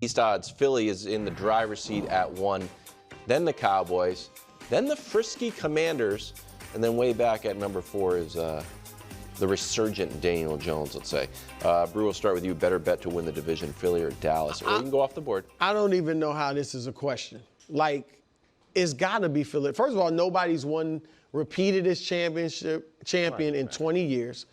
East odds, Philly is in the driver's seat at 1, then the Cowboys, then the frisky Commanders, and then way back at number 4 is the resurgent Daniel Jones, let's say. Brew, we'll start with you. Better bet to win the division, Philly or Dallas? Or you can go off the board. I don't even know how this is a question. Like, it's got to be Philly. First of all, nobody's repeated as champion in 20 years.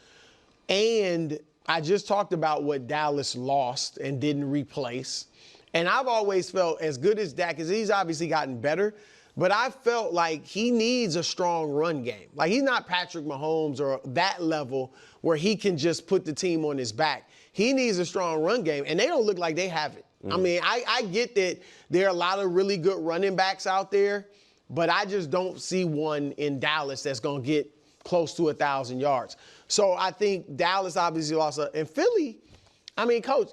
And I just talked about what Dallas lost and didn't replace. And I've always felt, as good as Dak is, he's obviously gotten better, but I felt like he needs a strong run game. Like, he's not Patrick Mahomes or that level where he can just put the team on his back. He needs a strong run game, and they don't look like they have it. I mean, I get that there are a lot of really good running backs out there, but I just don't see one in Dallas that's going to get close to 1,000 yards. So I think Dallas obviously lost. And Philly, I mean, Coach,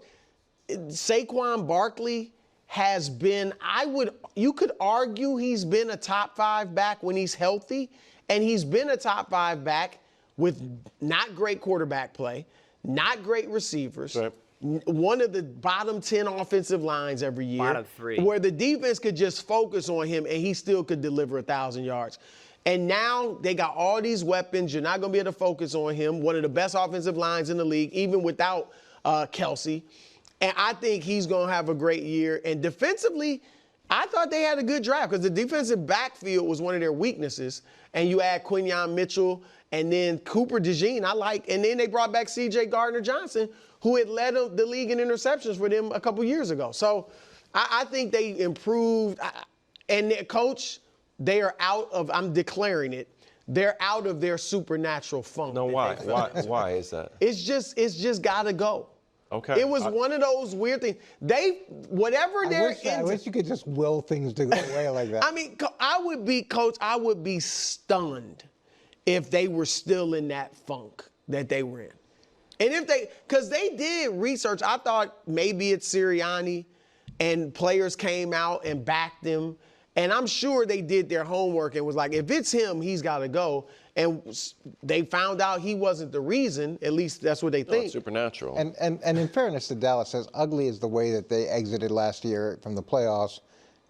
Saquon Barkley has been, you could argue he's been a top 5 back when he's healthy, and he's been a top 5 back with not great quarterback play, not great receivers. Right. One of the bottom 10 offensive lines every year. Bottom 3. Where the defense could just focus on him and he still could deliver 1,000 yards. And now they got all these weapons. You're not going to be able to focus on him. One of the best offensive lines in the league, even without Kelsey. And I think he's going to have a great year. And defensively, I thought they had a good draft because the defensive backfield was one of their weaknesses. And you add Quinyon Mitchell and then Cooper DeJean, I like. And then they brought back C.J. Gardner-Johnson, who had led the league in interceptions for them a couple years ago. So I think they improved. And their coach, they are out of, I'm declaring it, they're out of their supernatural funk. No, why? Why is that? It's just got to go. Okay. It was one of those weird things. I wish you could just will things to go away like that. I mean, I would be stunned if they were still in that funk that they were in. And because they did research, I thought maybe it's Sirianni, and players came out and backed him. And I'm sure they did their homework and was like, if it's him, he's got to go. And they found out he wasn't the reason. At least that's what they think. It's supernatural. And in fairness to Dallas, as ugly as the way that they exited last year from the playoffs,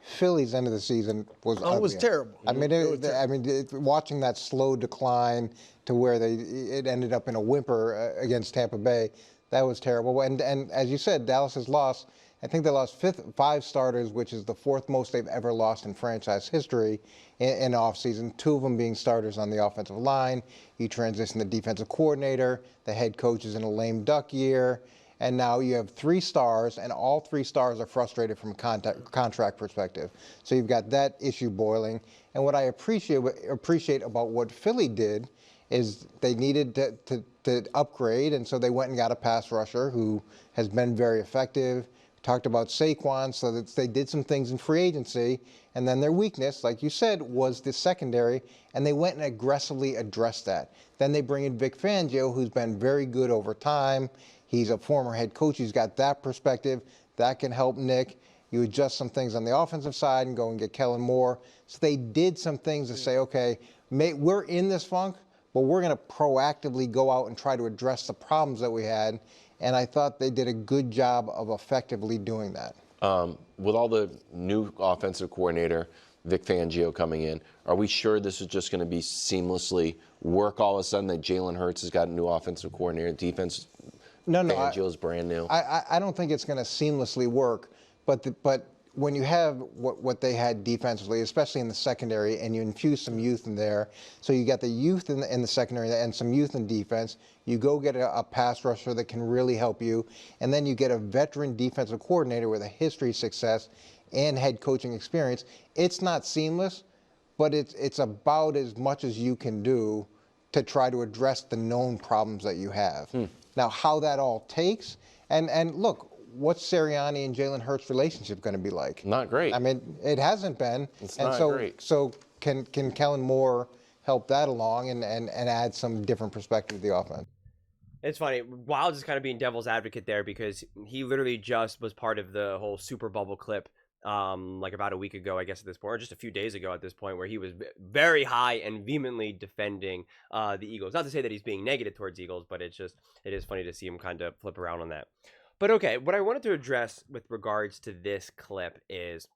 Philly's end of the season was ugly. It was terrible. I mean, watching that slow decline to where it ended up in a whimper against Tampa Bay, that was terrible. And as you said, Dallas has lost. I think they lost 5 starters, which is the 4th most they've ever lost in franchise history in offseason, 2 of them being starters on the offensive line. You transition the defensive coordinator. The head coach is in a lame duck year. And now you have 3 stars, and all 3 stars are frustrated from a contract perspective. So you've got that issue boiling. And what I appreciate about what Philly did is they needed to upgrade, and so they went and got a pass rusher who has been very effective. Talked about Saquon, so that they did some things in free agency, and then their weakness, like you said, was the secondary, and they went and aggressively addressed that. Then they bring in Vic Fangio, who's been very good over time. He's a former head coach. He's got that perspective. That can help Nick. You adjust some things on the offensive side and go and get Kellen Moore. So they did some things to say, okay, we're in this funk, but we're going to proactively go out and try to address the problems that we had. And I thought they did a good job of effectively doing that. With all the new offensive coordinator, Vic Fangio, coming in, are we sure this is just going to be seamlessly work all of a sudden that Jalen Hurts has got a new offensive coordinator, defense? No, Fangio's brand new. I don't think it's going to seamlessly work, but when you have what they had defensively, especially in the secondary, and you infuse some youth in there, so you got the youth in the secondary and some youth in defense, you go get a pass rusher that can really help you, and then you get a veteran defensive coordinator with a history of success and head coaching experience. It's not seamless, but it's about as much as you can do to try to address the known problems that you have. Now, how that all takes, and look, what's Sirianni and Jalen Hurts' relationship going to be like? Not great. I mean, it hasn't been. It's not great. So can Kellen Moore help that along and add some different perspective to the offense? It's funny. Wilds is kind of being devil's advocate there because he literally just was part of the whole Super Bubble clip like about a week ago, I guess, at this point, or just a few days ago at this point, where he was very high and vehemently defending the Eagles. Not to say that he's being negative towards Eagles, but it is funny to see him kind of flip around on that. But okay, what I wanted to address with regards to this clip is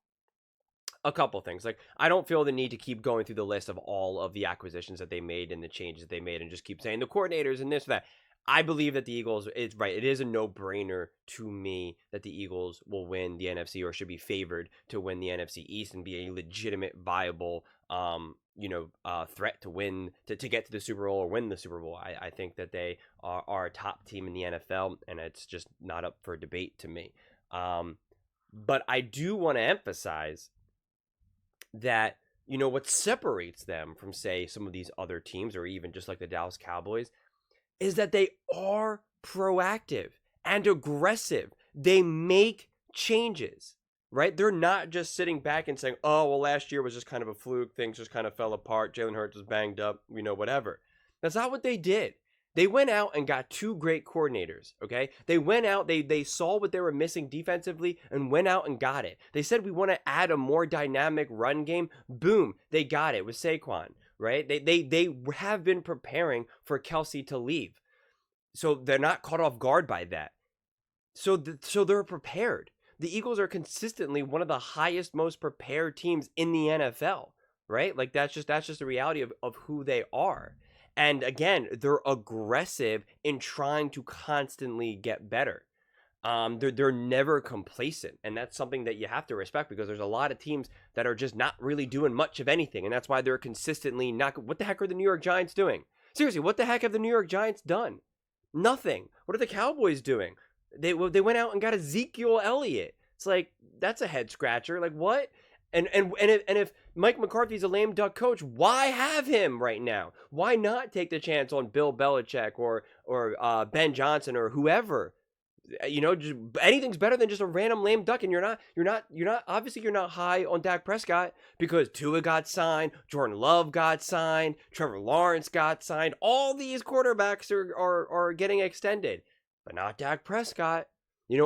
a couple things. Like, I don't feel the need to keep going through the list of all of the acquisitions that they made and the changes that they made and just keep saying the coordinators and this, that. I believe that the Eagles, it's right. It is a no-brainer to me that the Eagles will win the NFC or should be favored to win the NFC East and be a legitimate, viable, threat to win, to get to the Super Bowl or win the Super Bowl. I think that they are a top team in the NFL, and it's just not up for debate to me. But I do want to emphasize that, what separates them from, say, some of these other teams or even just like the Dallas Cowboys is that they are proactive and aggressive. They make changes, right? They're not just sitting back and saying, oh, well, last year was just kind of a fluke. Things just kind of fell apart. Jalen Hurts was banged up, whatever. That's not what they did. They went out and got 2 great coordinators, okay? They went out, they saw what they were missing defensively and went out and got it. They said, we want to add a more dynamic run game. Boom, they got it with Saquon, right? They have been preparing for Kelsey to leave. So they're not caught off guard by that. So they're prepared. The Eagles are consistently one of the highest, most prepared teams in the NFL, right? Like, that's just the reality of who they are. And again, they're aggressive in trying to constantly get better. They're never complacent, and that's something that you have to respect, because there's a lot of teams that are just not really doing much of anything, and that's why they're consistently not. What the heck are the New York Giants doing? Seriously, what the heck have the New York Giants done? Nothing. What are the Cowboys doing? They went out and got Ezekiel Elliott. It's like, that's a head scratcher. Like, what? And if Mike McCarthy's a lame duck coach, why have him right now? Why not take the chance on Bill Belichick or Ben Johnson or whoever? Just, anything's better than just a random lame duck. And you're not high on Dak Prescott because Tua got signed, Jordan Love got signed, Trevor Lawrence got signed. All these quarterbacks are getting extended, but not Dak Prescott.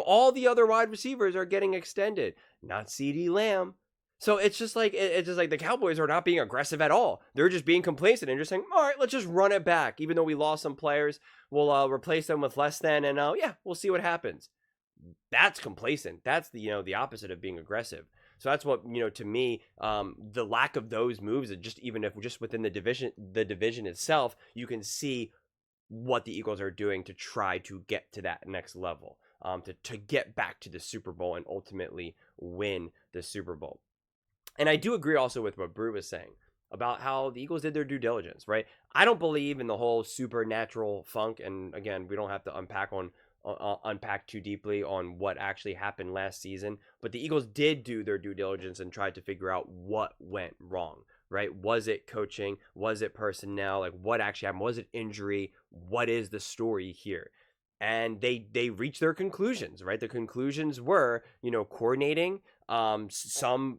All the other wide receivers are getting extended, not CeeDee Lamb. So it's just like the Cowboys are not being aggressive at all. They're just being complacent and just saying, all right, let's just run it back. Even though we lost some players, we'll replace them with less than, and we'll see what happens. That's complacent. That's the opposite of being aggressive. So that's what, to me, the lack of those moves, and just within the division itself, you can see what the Eagles are doing to try to get to that next level, to get back to the Super Bowl and ultimately win the Super Bowl. And I do agree also with what Brew was saying about how the Eagles did their due diligence, right? I don't believe in the whole supernatural funk. And again, we don't have to unpack too deeply on what actually happened last season. But the Eagles did do their due diligence and tried to figure out what went wrong, right? Was it coaching? Was it personnel? Like, what actually happened? Was it injury? What is the story here? And they reached their conclusions, right? The conclusions were, coordinating, some,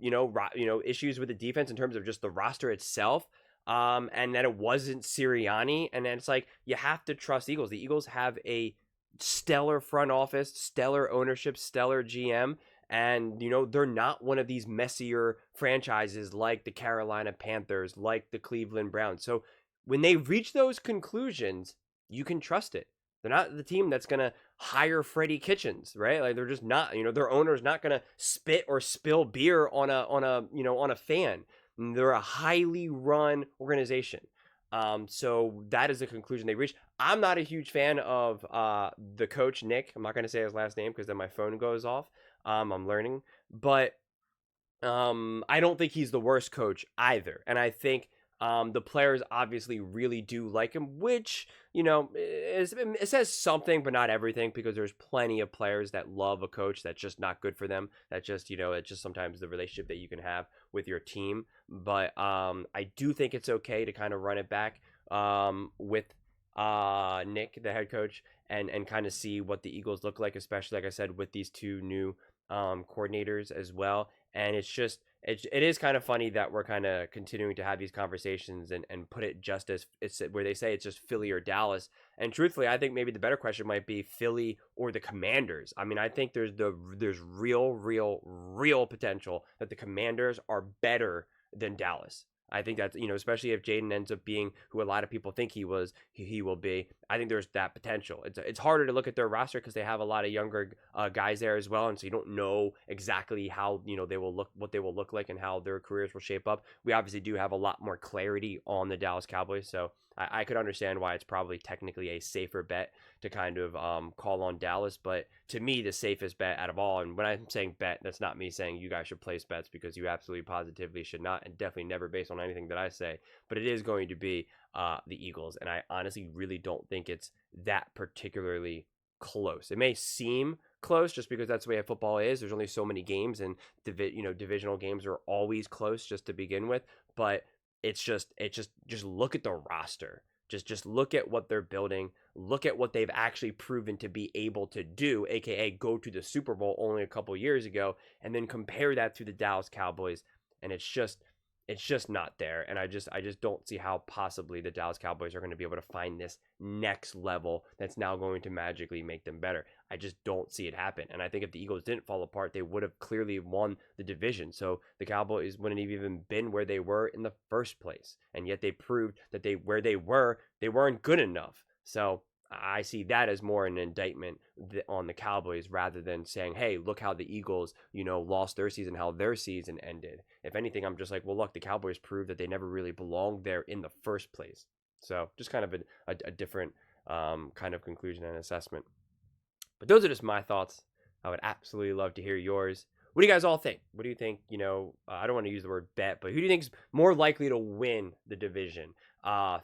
issues with the defense in terms of just the roster itself, and that it wasn't Sirianni. And then it's like, you have to trust the Eagles. The Eagles have a stellar front office, stellar ownership, stellar GM. And, they're not one of these messier franchises like the Carolina Panthers, like the Cleveland Browns. So when they reach those conclusions, you can trust it. They're not the team that's going to hire Freddie Kitchens, right? Like, they're just not, their owner's not going to spit or spill beer on a fan. They're a highly run organization. So that is the conclusion they reached. I'm not a huge fan of the coach, Nick. I'm not going to say his last name because then my phone goes off. I'm learning, but I don't think he's the worst coach either. And I think the players obviously really do like him, which, it says something, but not everything, because there's plenty of players that love a coach that's just not good for them. That just, it's just sometimes the relationship that you can have with your team. But I do think it's okay to kind of run it back with Nick, the head coach, and kind of see what the Eagles look like, especially, like I said, with these 2 new coordinators as well. And it's just, it is kind of funny that we're kind of continuing to have these conversations and put it just as it's where they say it's just Philly or Dallas. And truthfully, I think maybe the better question might be Philly or the Commanders. I mean, I think there's real potential that the Commanders are better than Dallas. I think that's, especially if Jaden ends up being who a lot of people think he will be. I think there's that potential. It's harder to look at their roster because they have a lot of younger guys there as well, and so you don't know exactly how they will look, what they will look like, and how their careers will shape up. We obviously do have a lot more clarity on the Dallas Cowboys, so I could understand why it's probably technically a safer bet to kind of call on Dallas. But to me, the safest bet out of all, and when I'm saying bet, that's not me saying you guys should place bets, because you absolutely positively should not, and definitely never based on anything that I say. But it is going to be the Eagles, and I honestly really don't think it's that particularly close. It may seem close just because that's the way football is. There's only so many games, and divisional games are always close just to begin with. But it's just look at the roster. Just look at what they're building. Look at what they've actually proven to be able to do, aka go to the Super Bowl only a couple years ago, and then compare that to the Dallas Cowboys, and it's just not there. And I just don't see how possibly the Dallas Cowboys are going to be able to find this next level that's now going to magically make them better. I just don't see it happen. And I think if the Eagles didn't fall apart, they would have clearly won the division. So the Cowboys wouldn't have even been where they were in the first place. And yet they proved that they weren't good enough. So I see that as more an indictment on the Cowboys rather than saying, hey, look how the Eagles, lost their season, how their season ended. If anything, I'm just like, well, look, the Cowboys proved that they never really belonged there in the first place. So just kind of a different kind of conclusion and assessment. But those are just my thoughts. I would absolutely love to hear yours. What do you guys all think? What do you think? I don't want to use the word bet, but who do you think is more likely to win the division?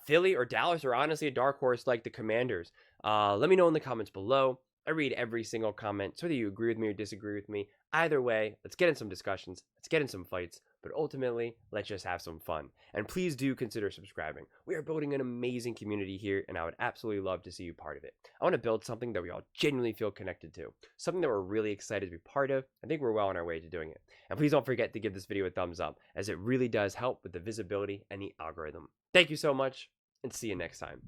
Philly or Dallas, or honestly a dark horse like the Commanders? Let me know in the comments below. I read every single comment, so whether you agree with me or disagree with me. Either way, let's get in some discussions. Let's get in some fights. But ultimately, let's just have some fun. And please do consider subscribing. We are building an amazing community here, and I would absolutely love to see you part of it. I want to build something that we all genuinely feel connected to. Something that we're really excited to be part of. I think we're well on our way to doing it. And please don't forget to give this video a thumbs up, as it really does help with the visibility and the algorithm. Thank you so much, and see you next time.